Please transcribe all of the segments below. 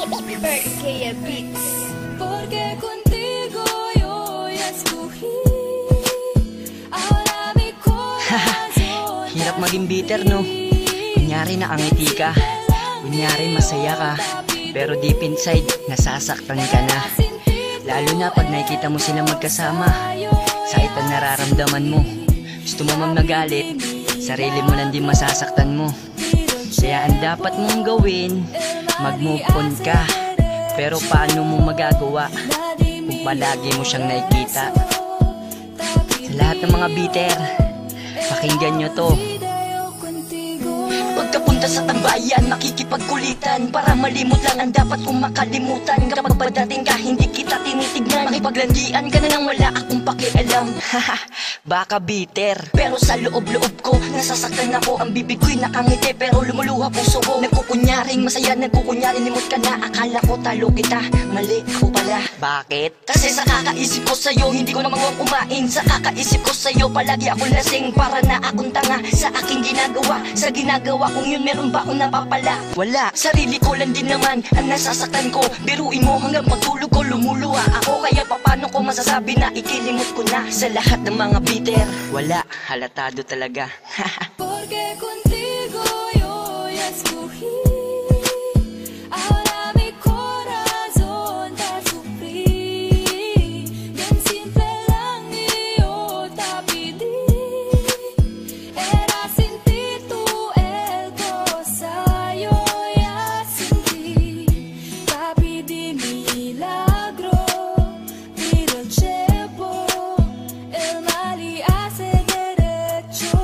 Kaya Beats. Porque contigo yo ya escogí. Ahora mi corazón. Hirap maging bitter, no? Kunyari nakangiti ka, kunyari masaya ka, pero deep inside, nasasaktan ka na. Lalo na pag nakikita mo silang magkasama, sakit ang nararamdaman mo. Gusto mo mang magalit, sarili mo lang din masasaktan mo. Kaya ang dapat mong gawin, mag-move on ka. Pero paano mo magagawa kung palagi mo siyang nakikita? Sa lahat ng mga bitter, pakinggan nyo to. Pagkapunta sa tambayan, makikipagkulitan para malimot lang ang dapat kong makalimutan. Kapag padating ka, hindi kita tinitignan, makipaglandian ka na nang wala akong pakialam. Haha, baka bitter, pero sa loob-loob ko nasasaktan ako. Ang bibig ko'y nakangiti, pero lumuluha puso ko. Nagkukunyaring masaya, nagkukunyaring limot ka na. Akala ko talo kita, mali ako pala. Bakit? Kasi sa kakaisip ko sa'yo, hindi ko na mawang kumain. Sa kakaisip ko sa'yo, palagi akong lasing. Para na akong tanga sa aking ginagawa. Sa ginagawa kung yun, meron ba akong napapala? Wala, sarili ko lang din naman ang nasasaktan ko. Biruin mo hanggang pagtulog ko, lumuluha ako. Kaya paano ko masasabi na ikilimot ko na? Sa lahat ng mga bitter, wala, halatado talaga. Porque contigo yo ya escogí. Ahora mi corazón te sufrí. Bien simple lang yo te pedí. Era sin ti tú el cosa yo ya sentí. Te pedí milagro, pero el tiempo el mal y hace derecho.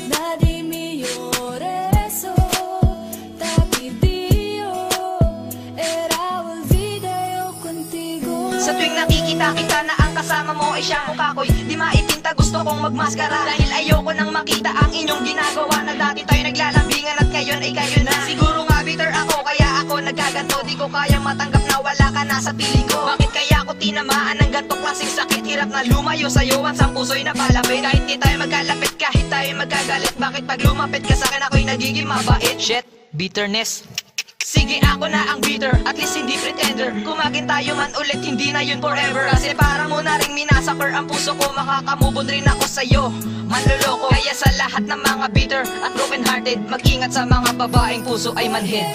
Nadie me llore eso. Te pedí yo, era olvida yo contigo. Sa tuwing nakikita kita na ang kasama mo ay siyang mukha ko'y di maipinta, gusto kong magmaskara. Dahil ayoko nang makita ang inyong ginagawa. Na dati tayo naglalambingan at ngayon ay kayo na. Siguro nga bitter ako kaya ako nagaganto. Di ko kayang matanggap na wala ka na sa piling ko. Bakit kaya ako tinamaan ng ganto klaseng sakit? Hirap na lumayo sa'yo at sa puso'y napalapit. Kahit di tayo magkalapit, kahit tayo magkagalit, bakit pag lumapit ka sa'kin ako'y nagiging mabait? Shit, bitterness. Sige ako na ang bitter, at least hindi pretender. Kumagin tayo man ulit, hindi na yun forever. Kasi para mo na rin minasakor ang puso ko. Makakamubon rin ako sa'yo, manloloko. Kaya sa lahat ng mga bitter at broken hearted, mag-ingat sa mga babaeng puso ay manhid.